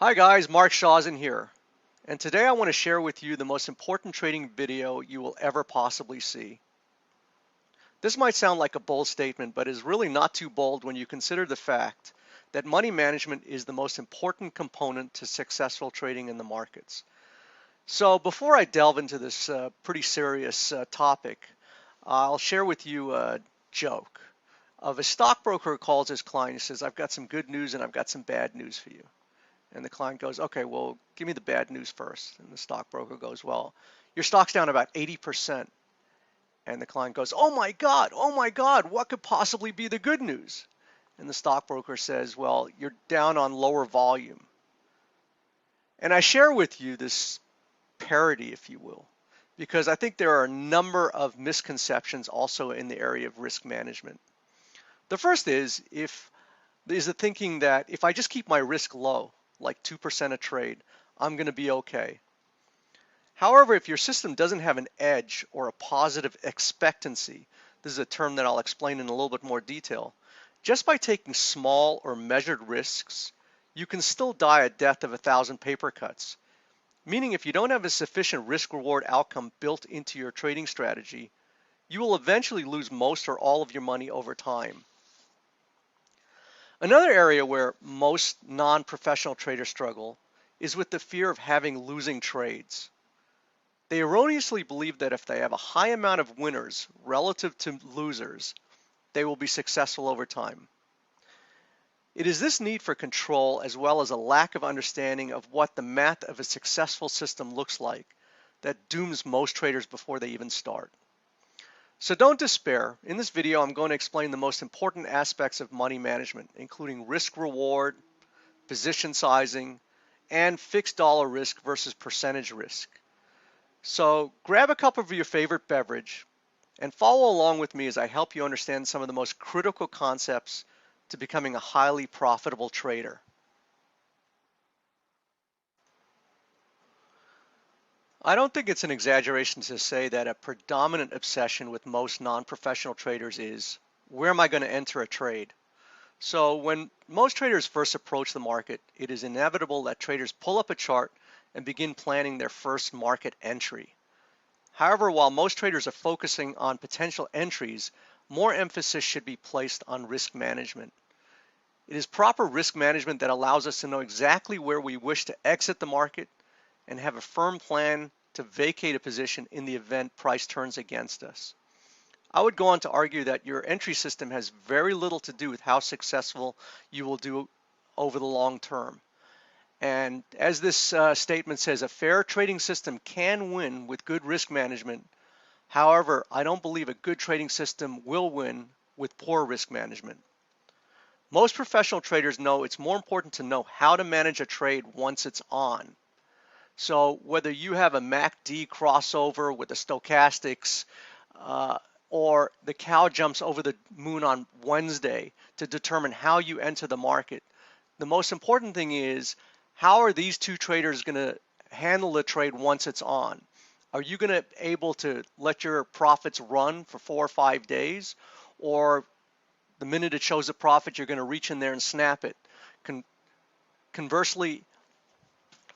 Hi guys, Mark Shawson here, and today I want to share with you the most important trading video you will ever possibly see. This might sound like a bold statement, but is really not too bold when you consider the fact that money management is the most important component to successful trading in the markets. So before I delve into this pretty serious topic, I'll share with you a joke of a stockbroker who calls his client and says, I've got some good news and I've got some bad news for you. And the client goes, okay, well, give me the bad news first. And the stockbroker goes, well, your stock's down about 80%. And the client goes, oh my God, what could possibly be the good news? And the stockbroker says, well, you're down on lower volume. And I share with you this parody, if you will, because I think there are a number of misconceptions also in the area of risk management. The first is the thinking that if I just keep my risk low, like 2% a trade, I'm going to be okay. However, if your system doesn't have an edge or a positive expectancy, this is a term that I'll explain in a little bit more detail, just by taking small or measured risks, you can still die a death of 1,000 paper cuts. Meaning if you don't have a sufficient risk-reward outcome built into your trading strategy, you will eventually lose most or all of your money over time. Another area where most non-professional traders struggle is with the fear of having losing trades. They erroneously believe that if they have a high amount of winners relative to losers, they will be successful over time. It is this need for control as well as a lack of understanding of what the math of a successful system looks like that dooms most traders before they even start. So don't despair. In this video, I'm going to explain the most important aspects of money management, including risk reward, position sizing, and fixed dollar risk versus percentage risk. So grab a cup of your favorite beverage and follow along with me as I help you understand some of the most critical concepts to becoming a highly profitable trader. I don't think it's an exaggeration to say that a predominant obsession with most non-professional traders is, where am I going to enter a trade? So when most traders first approach the market, it is inevitable that traders pull up a chart and begin planning their first market entry. However, while most traders are focusing on potential entries, more emphasis should be placed on risk management. It is proper risk management that allows us to know exactly where we wish to exit the market and have a firm plan to vacate a position in the event price turns against us. I would go on to argue that your entry system has very little to do with how successful you will do over the long term. And as this statement says, a fair trading system can win with good risk management. However, I don't believe a good trading system will win with poor risk management. Most professional traders know it's more important to know how to manage a trade once it's on. So whether you have a MACD crossover with the stochastics or the cow jumps over the moon on Wednesday to determine how you enter the market, the most important thing is, how are these two traders going to handle the trade once it's on? Are you going to able to let your profits run for 4 or 5 days, or the minute it shows a profit, you're going to reach in there and snap it? Conversely,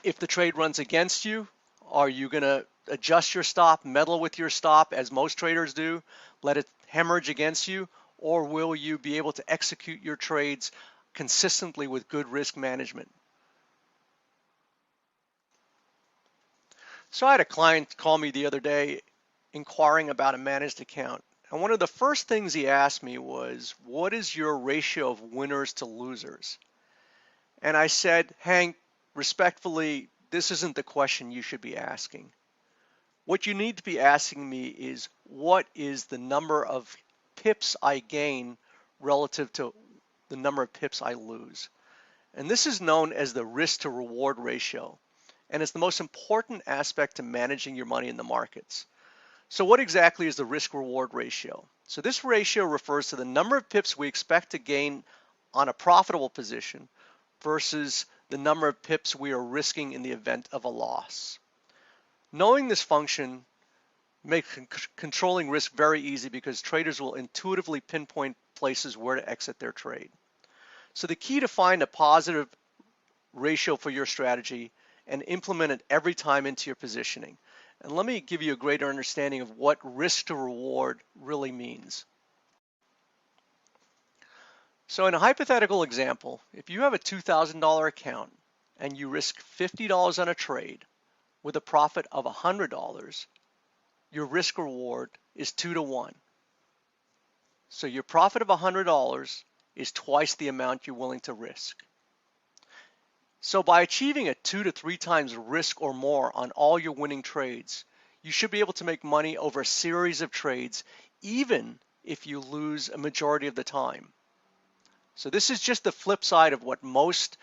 if the trade runs against you, are you going to adjust your stop, meddle with your stop as most traders do, let it hemorrhage against you, or will you be able to execute your trades consistently with good risk management? So I had a client call me the other day inquiring about a managed account. And one of the first things he asked me was, what is your ratio of winners to losers? And I said, Hank, respectfully, this isn't the question you should be asking. What you need to be asking me is, what is the number of pips I gain relative to the number of pips I lose? And this is known as the risk to reward ratio. And it's the most important aspect to managing your money in the markets. So what exactly is the risk reward ratio? So this ratio refers to the number of pips we expect to gain on a profitable position versus the number of pips we are risking in the event of a loss. Knowing this function makes controlling risk very easy because traders will intuitively pinpoint places where to exit their trade. So the key to find a positive ratio for your strategy and implement it every time into your positioning. And let me give you a greater understanding of what risk to reward really means. So in a hypothetical example, if you have a $2,000 account and you risk $50 on a trade with a profit of $100, your risk reward is 2 to 1. So your profit of $100 is twice the amount you're willing to risk. So by achieving a 2 to 3 times risk or more on all your winning trades, you should be able to make money over a series of trades, even if you lose a majority of the time. So this is just the flip side of what most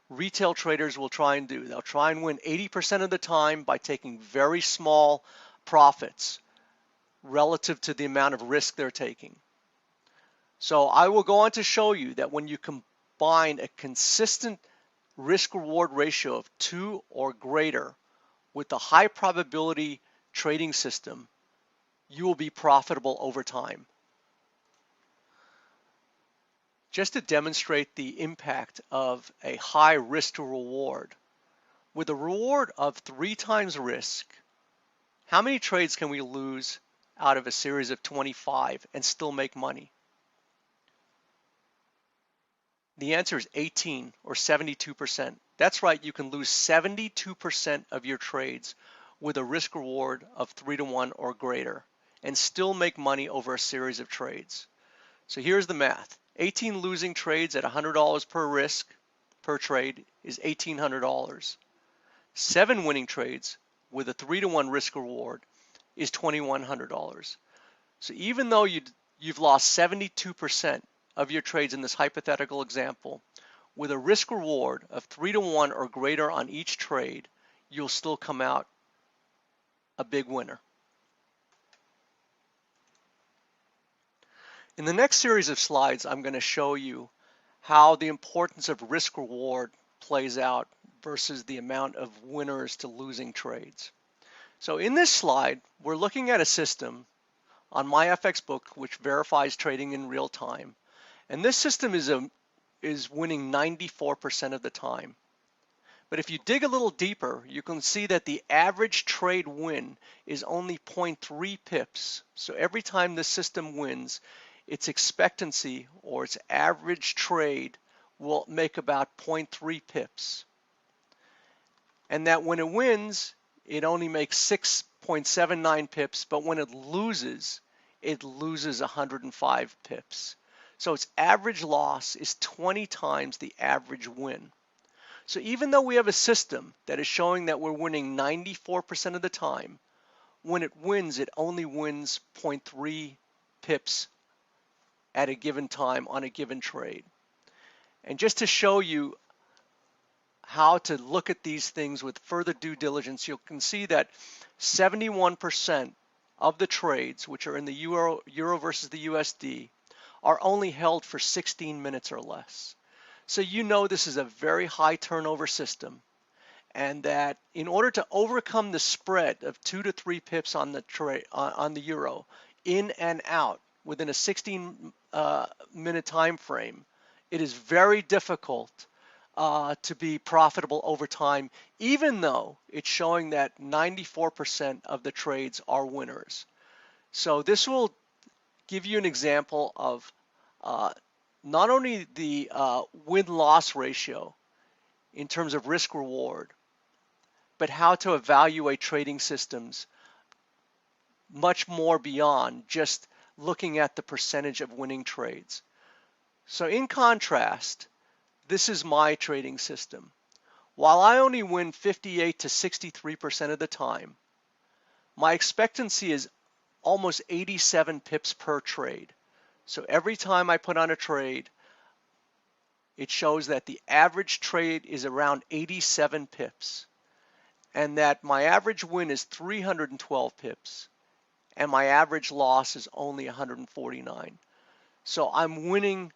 retail traders will try and do. They'll try and win 80% of the time by taking very small profits relative to the amount of risk they're taking. So I will go on to show you that when you combine a consistent risk-reward ratio of 2 or greater with the high probability trading system, you will be profitable over time. Just to demonstrate the impact of a high risk to reward, with a reward of 3 times risk, how many trades can we lose out of a series of 25 and still make money? The answer is 18 or 72%. That's right, you can lose 72% of your trades with a risk reward of 3 to 1 or greater and still make money over a series of trades. So here's the math. 18 losing trades at $100 per risk per trade is $1,800. 7 winning trades with a 3 to 1 risk reward is $2,100. So even though you've lost 72% of your trades in this hypothetical example, with a risk reward of 3 to 1 or greater on each trade, you'll still come out a big winner. In the next series of slides, I'm going to show you how the importance of risk reward plays out versus the amount of winners to losing trades. So in this slide, we're looking at a system on MyFXBook which verifies trading in real time. And this system is winning 94% of the time. But if you dig a little deeper, you can see that the average trade win is only 0.3 pips. So every time the system wins, its expectancy or its average trade will make about 0.3 pips. And that when it wins, it only makes 6.79 pips, but when it loses 105 pips. So its average loss is 20 times the average win. So even though we have a system that is showing that we're winning 94% of the time, when it wins, it only wins 0.3 pips at a given time on a given trade. And just to show you how to look at these things with further due diligence, you can see that 71% of the trades, which are in the euro versus the USD, are only held for 16 minutes or less. So you know this is a very high turnover system, and that in order to overcome the spread of 2 to 3 pips on the euro in and out within a 16 minute time frame, it is very difficult to be profitable over time, even though it's showing that 94% of the trades are winners. So this will give you an example of not only the win-loss ratio in terms of risk reward, but how to evaluate trading systems much more beyond just looking at the percentage of winning trades. So in contrast, this is my trading system. While I only win 58 to 63% of the time, my expectancy is almost 87 pips per trade. So every time I put on a trade, it shows that the average trade is around 87 pips, and that my average win is 312 pips, and my average loss is only 149. So I'm winning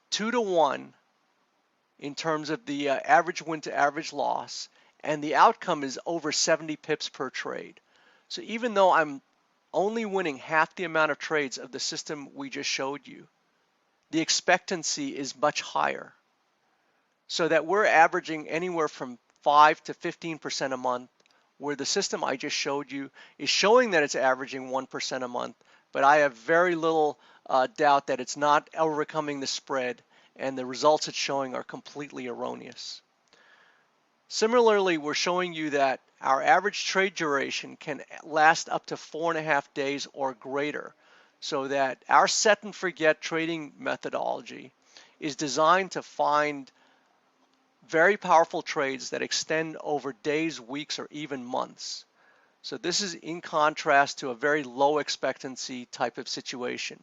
2 to 1 in terms of the average win to average loss, and the outcome is over 70 pips per trade. So even though I'm only winning half the amount of trades of the system we just showed you, the expectancy is much higher. so that we're averaging anywhere from 5 to 15% a month, where the system I just showed you is showing that it's averaging 1% a month, but I have very little doubt that it's not overcoming the spread, and the results it's showing are completely erroneous. Similarly, we're showing you that our average trade duration can last up to 4.5 days or greater, so that our set and forget trading methodology is designed to find very powerful trades that extend over days, weeks, or even months. So this is in contrast to a very low expectancy type of situation.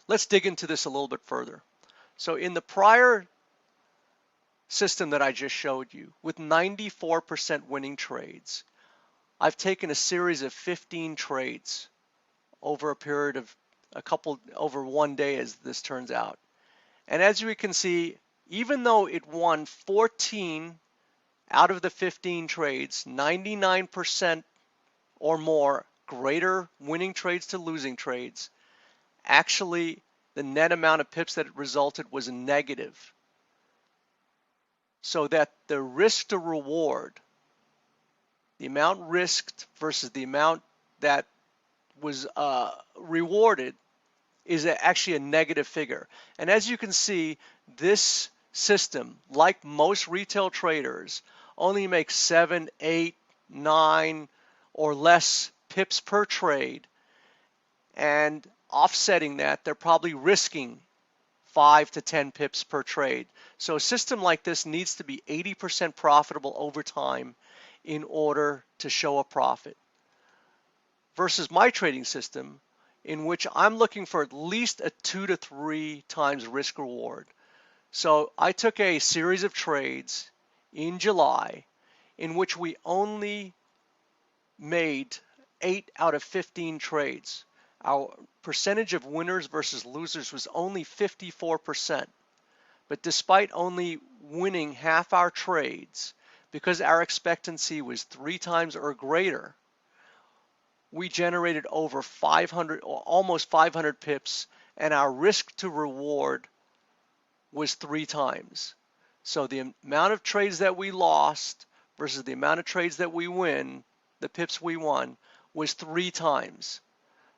Let's dig into this a little bit further. So in the prior system that I just showed you, with 94% winning trades, I've taken a series of 15 trades over a period of over 1 day, as this turns out. And as you can see, even though it won 14 out of the 15 trades, 99% or more greater winning trades to losing trades, actually the net amount of pips that it resulted was negative. So that the risk to reward, the amount risked versus the amount that was rewarded, is actually a negative figure. And as you can see, this system, like most retail traders, only makes 7, 8, 9 or less pips per trade, and offsetting that, they're probably risking 5 to 10 pips per trade. So a system like this needs to be 80% profitable over time in order to show a profit, versus my trading system, in which I'm looking for at least a 2 to 3 times risk reward. So I took a series of trades in July in which we only made 8 out of 15 trades. Our percentage of winners versus losers was only 54%. But despite only winning half our trades, because our expectancy was 3 times or greater, we generated over 500 or almost 500 pips, and our risk to reward was 3 times. So the amount of trades that we lost versus the amount of trades that we win, the pips we won, was 3 times.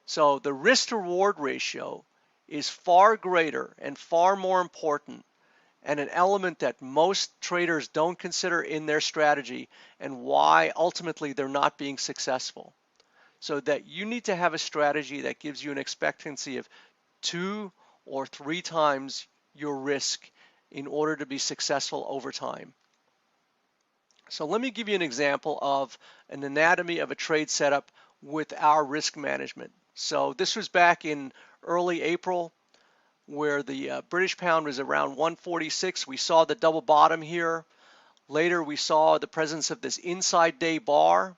So the risk to reward ratio is far greater and far more important, and an element that most traders don't consider in their strategy, and why ultimately they're not being successful. So that you need to have a strategy that gives you an expectancy of 2 or 3 times your risk in order to be successful over time. So let me give you an example of an anatomy of a trade setup with our risk management. So this was back in early April, where the British pound was around 146. We saw the double bottom here. Later we saw the presence of this inside day bar.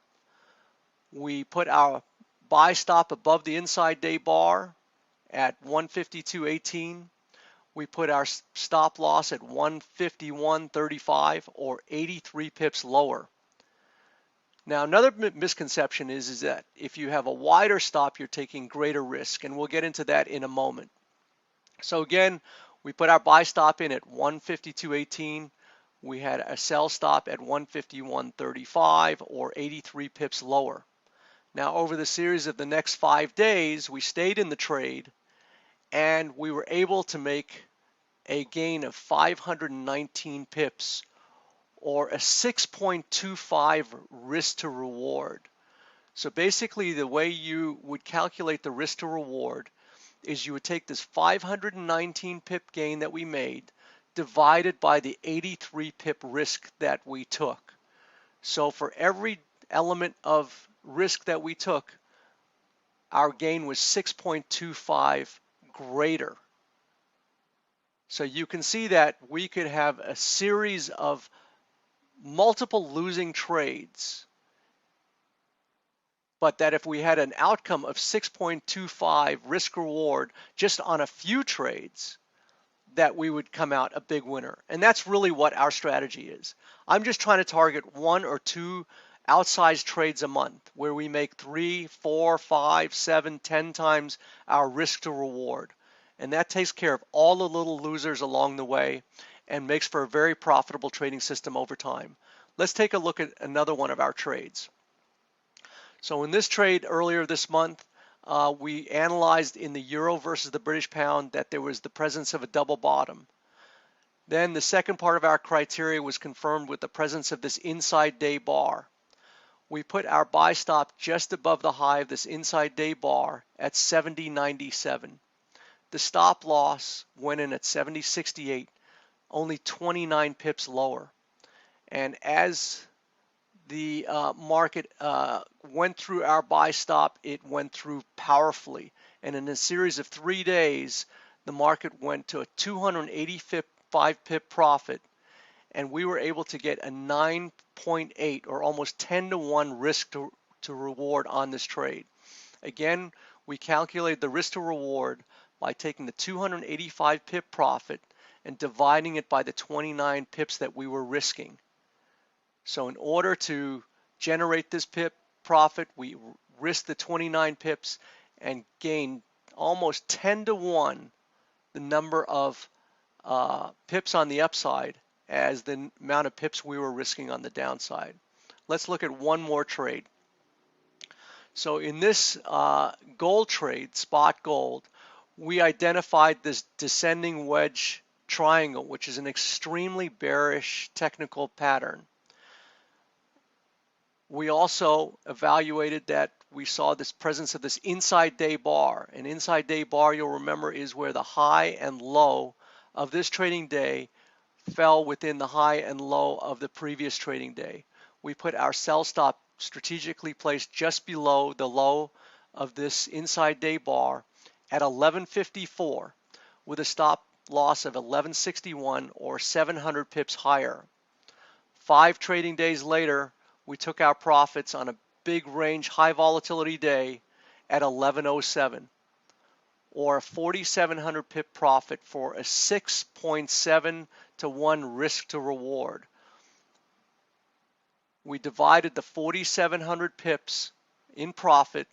We put our buy stop above the inside day bar at 152.18. We put our stop loss at 151.35, or 83 pips lower. Now another misconception is that if you have a wider stop, you're taking greater risk, and we'll get into that in a moment. So again, we put our buy stop in at 152.18. We had a sell stop at 151.35, or 83 pips lower. Now over the series of the next 5 days, we stayed in the trade, and we were able to make a gain of 519 pips, or a 6.25 risk to reward. So basically the way you would calculate the risk to reward is you would take this 519 pip gain that we made divided by the 83 pip risk that we took. So for every element of risk that we took, our gain was 6.25 greater. So you can see that we could have a series of multiple losing trades, but that if we had an outcome of 6.25 risk reward just on a few trades, that we would come out a big winner. And that's really what our strategy is. I'm just trying to target 1 or 2 outsized trades a month where we make 3, 4, 5, 7, 10 times our risk to reward. And that takes care of all the little losers along the way and makes for a very profitable trading system over time. Let's take a look at another one of our trades. So in this trade earlier this month, we analyzed in the euro versus the British pound that there was the presence of a double bottom. Then the second part of our criteria was confirmed with the presence of this inside day bar. We put our buy stop just above the high of this inside day bar at 70.97. The stop loss went in at 70.68, only 29 pips lower. And as the market went through our buy stop, it went through powerfully. And in a series of 3 days, the market went to a 285 pip profit, and we were able to get a 9.8 or almost 10 to 1 risk to reward on this trade. Again, we calculated the risk to reward by taking the 285 pip profit and dividing it by the 29 pips that we were risking. So in order to generate this pip profit, we risked the 29 pips and gained almost 10 to 1 the number of pips on the upside as the amount of pips we were risking on the downside. Let's look at one more trade. So in this gold trade, spot gold, we identified this descending wedge triangle, which is an extremely bearish technical pattern. We also evaluated that we saw this presence of this inside day bar. An inside day bar, you'll remember, is where the high and low of this trading day fell within the high and low of the previous trading day. We put our sell stop strategically placed just below the low of this inside day bar at 11.54 with a stop loss of 11.61 or 700 pips higher. 5 trading days later, we took our profits on a big range high volatility day at 11.07 or a 4,700 pip profit for a 6.7 to 1 risk to reward. We divided the 4,700 pips in profit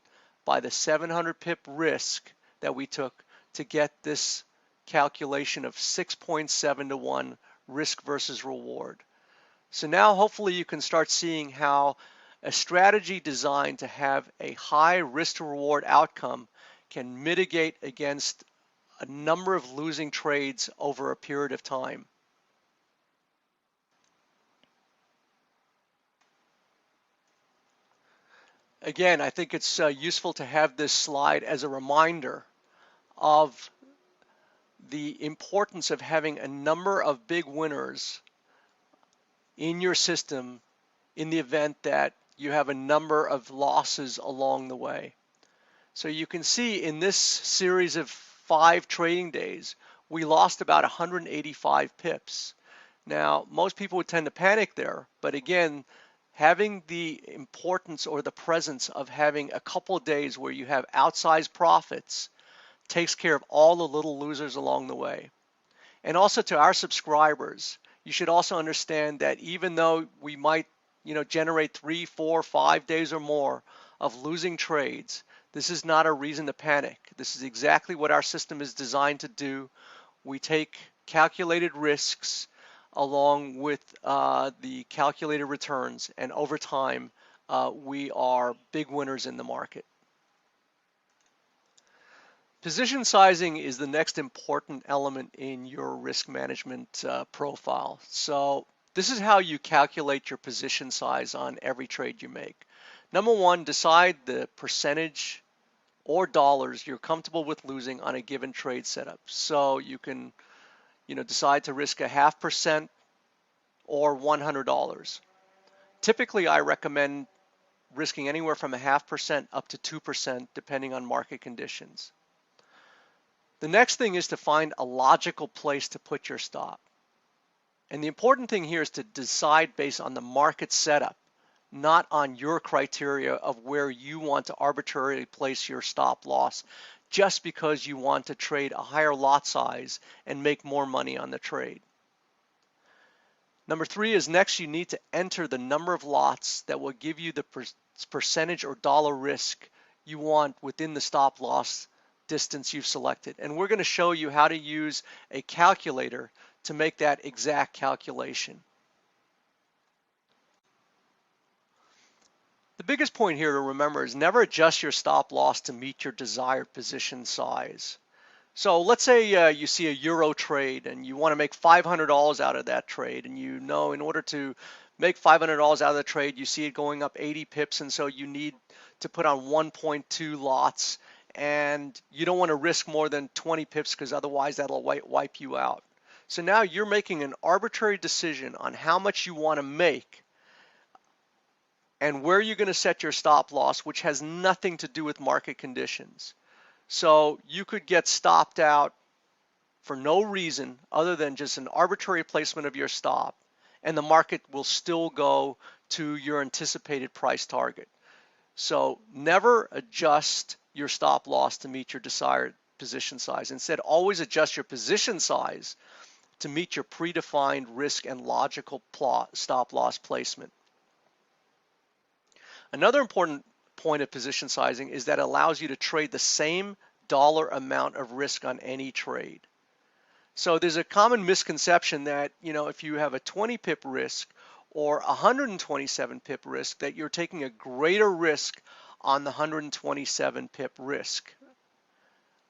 by the 700 pip risk that we took to get this calculation of 6.7 to 1 risk versus reward. So now hopefully you can start seeing how a strategy designed to have a high risk to reward outcome can mitigate against a number of losing trades over a period of time. Again, I think it's useful to have this slide as a reminder of the importance of having a number of big winners in your system in the event that you have a number of losses along the way. So you can see in this series of 5 trading days, we lost about 185 pips. Now, most people would tend to panic there, but again, having the importance or the presence of having a couple of days where you have outsized profits takes care of all the little losers along the way. And also to our subscribers, you should also understand that even though we might, generate 3, 4, 5 days or more of losing trades, this is not a reason to panic. This is exactly what our system is designed to do. We take calculated risks along with the calculated returns, and over time, we are big winners in the market. Position sizing is the next important element in your risk management profile. So this is how you calculate your position size on every trade you make. Number one, decide the percentage or dollars you're comfortable with losing on a given trade setup. So you can, decide to risk a 0.5% or $100. Typically, I recommend risking anywhere from a 0.5% up to 2% depending on market conditions. The next thing is to find a logical place to put your stop. And the important thing here is to decide based on the market setup, not on your criteria of where you want to arbitrarily place your stop loss just because you want to trade a higher lot size and make more money on the trade. Number 3 is next you need to enter the number of lots that will give you the percentage or dollar risk you want within the stop loss distance you've selected. And we're going to show you how to use a calculator to make that exact calculation. The biggest point here to remember is never adjust your stop loss to meet your desired position size. So let's say you see a euro trade and you want to make $500 out of that trade, and you know in order to make $500 out of the trade, you see it going up 80 pips, and so you need to put on 1.2 lots, and you don't want to risk more than 20 pips because otherwise that'll wipe you out. So now you're making an arbitrary decision on how much you want to make and where you're going to set your stop loss, which has nothing to do with market conditions. So you could get stopped out for no reason other than just an arbitrary placement of your stop, and the market will still go to your anticipated price target. So never adjust your stop loss to meet your desired position size. Instead, always adjust your position size to meet your predefined risk and logical stop loss placement. Another important point of position sizing is that it allows you to trade the same dollar amount of risk on any trade. So there's a common misconception that, if you have a 20 pip risk or 127 pip risk, that you're taking a greater risk on the 127 pip risk.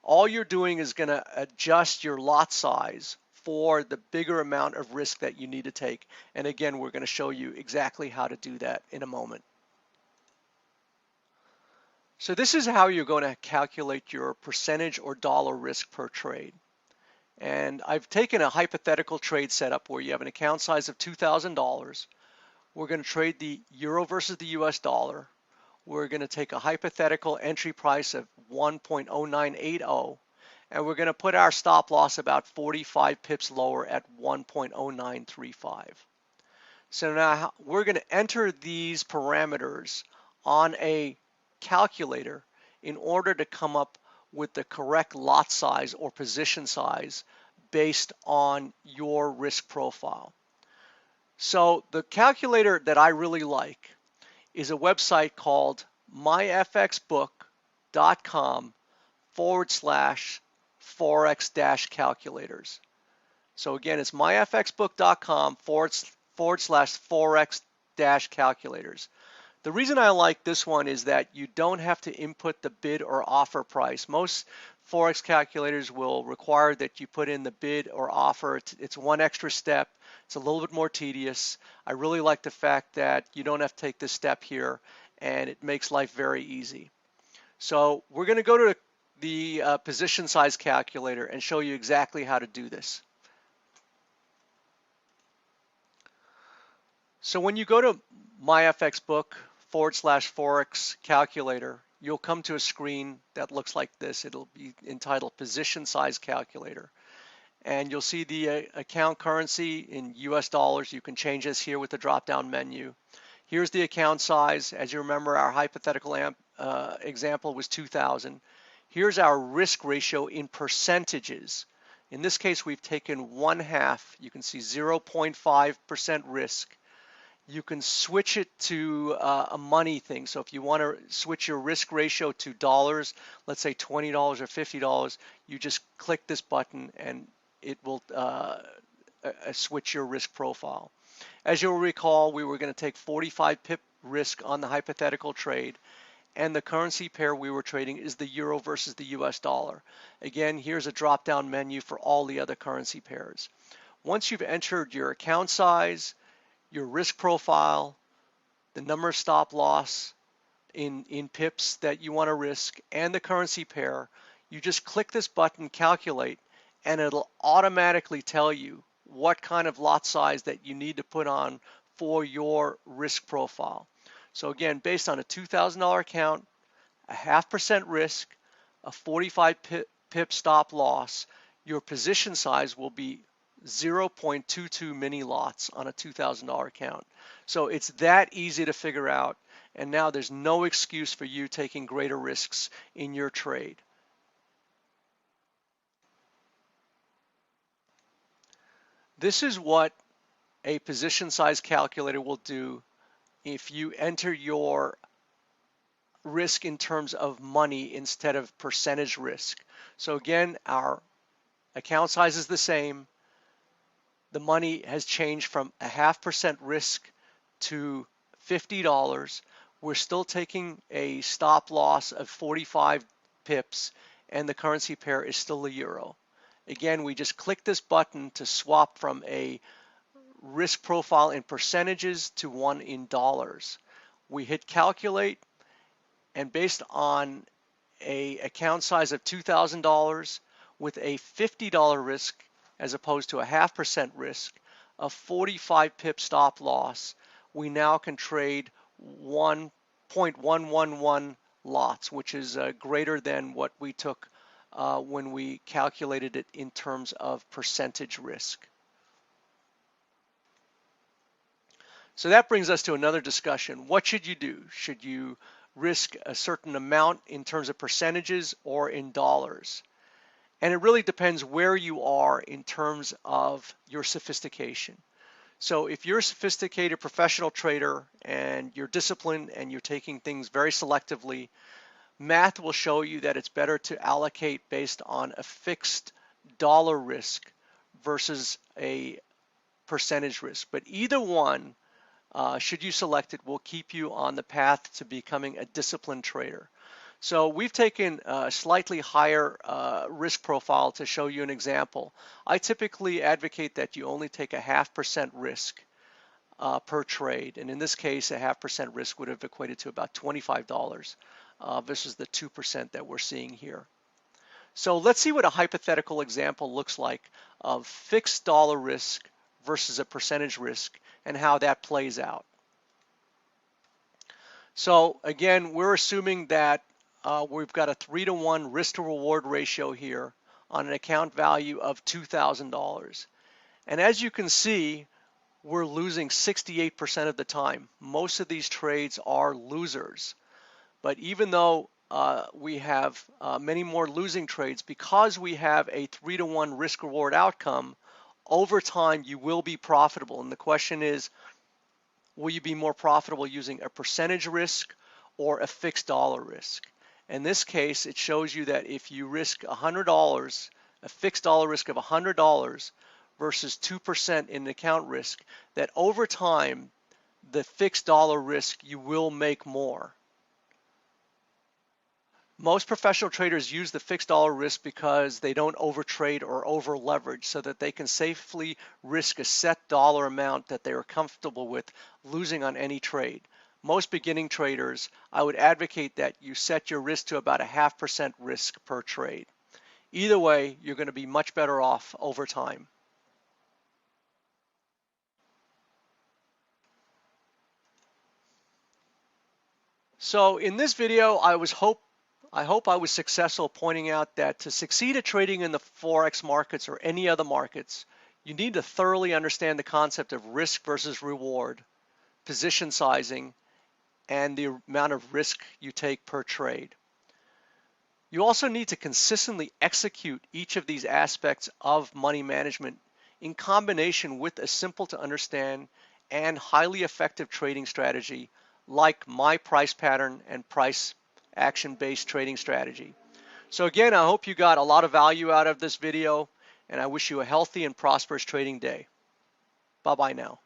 All you're doing is going to adjust your lot size for the bigger amount of risk that you need to take. And again, we're going to show you exactly how to do that in a moment. So this is how you're going to calculate your percentage or dollar risk per trade. And I've taken a hypothetical trade setup where you have an account size of $2,000. We're going to trade the euro versus the US dollar. We're going to take a hypothetical entry price of 1.0980, and we're going to put our stop loss about 45 pips lower at 1.0935. So now we're going to enter these parameters on a calculator in order to come up with the correct lot size or position size based on your risk profile. So the calculator that I really like is a website called myfxbook.com/forex-calculators. So again, it's myfxbook.com/forex-calculators. The reason I like this one is that you don't have to input the bid or offer price. Most Forex calculators will require that you put in the bid or offer. It's one extra step. It's a little bit more tedious. I really like the fact that you don't have to take this step here, and it makes life very easy. So we're going to go to the position size calculator and show you exactly how to do this. So when you go to myfxbook/forex calculator, you'll come to a screen that looks like this. It'll be entitled Position Size Calculator. And you'll see the account currency in US dollars. You can change this here with the drop-down menu. Here's the account size. As you remember, our hypothetical example was 2,000. Here's our risk ratio in percentages. In this case, we've taken 1/2. You can see 0.5% risk. You can switch it to a money thing. So if you want to switch your risk ratio to dollars, let's say $20 or $50, you just click this button and it will switch your risk profile. As you'll recall, we were going to take 45 pip risk on the hypothetical trade, and the currency pair we were trading is the euro versus the US dollar. Again, here's a drop-down menu for all the other currency pairs. Once you've entered your account size, your risk profile, the number of stop loss in pips that you want to risk, and the currency pair, you just click this button, calculate, and it'll automatically tell you what kind of lot size that you need to put on for your risk profile. So again, based on a $2,000 account, a 0.5% risk, a 45 pip stop loss, your position size will be 0.22 mini lots on a $2,000 account. So it's that easy to figure out, and now there's no excuse for you taking greater risks in your trade. This is what a position size calculator will do if you enter your risk in terms of money instead of percentage risk. So again, our account size is the same. The money has changed from a 0.5% risk to $50. We're still taking a stop loss of 45 pips, and the currency pair is still the euro. Again, we just click this button to swap from a risk profile in percentages to one in dollars. We hit calculate, and based on a account size of $2,000 with a $50 risk as opposed to a 0.5% risk, a 45 pip stop loss, we now can trade 1.111 lots, which is greater than what we took when we calculated it in terms of percentage risk. So that brings us to another discussion. What should you do? Should you risk a certain amount in terms of percentages or in dollars? And it really depends where you are in terms of your sophistication. So if you're a sophisticated professional trader and you're disciplined and you're taking things very selectively, math will show you that it's better to allocate based on a fixed dollar risk versus a percentage risk. But either one, should you select it, will keep you on the path to becoming a disciplined trader. So we've taken a slightly higher risk profile to show you an example. I typically advocate that you only take a 0.5% risk per trade. And in this case, a 0.5% risk would have equated to about $25 versus the 2% that we're seeing here. So let's see what a hypothetical example looks like of fixed dollar risk versus a percentage risk and how that plays out. So again, we're assuming that we've got a 3-to-1 risk to reward ratio here on an account value of $2,000. And as you can see, we're losing 68% of the time. Most of these trades are losers. But even though we have many more losing trades, because we have a 3-to-1 risk reward outcome, over time you will be profitable. And the question is, will you be more profitable using a percentage risk or a fixed dollar risk? In this case, it shows you that if you risk $100, a fixed dollar risk of $100 versus 2% in account risk, that over time, the fixed dollar risk, you will make more. Most professional traders use the fixed dollar risk because they don't overtrade or over leverage, so that they can safely risk a set dollar amount that they are comfortable with losing on any trade. Most beginning traders, I would advocate that you set your risk to about a 0.5% risk per trade. Either way, you're going to be much better off over time. So in this video, I hope I was successful pointing out that to succeed at trading in the Forex markets or any other markets, you need to thoroughly understand the concept of risk versus reward, position sizing, and the amount of risk you take per trade. You also need to consistently execute each of these aspects of money management in combination with a simple to understand and highly effective trading strategy like my price pattern and price action-based trading strategy. So again, I hope you got a lot of value out of this video, and I wish you a healthy and prosperous trading day. Bye-bye now.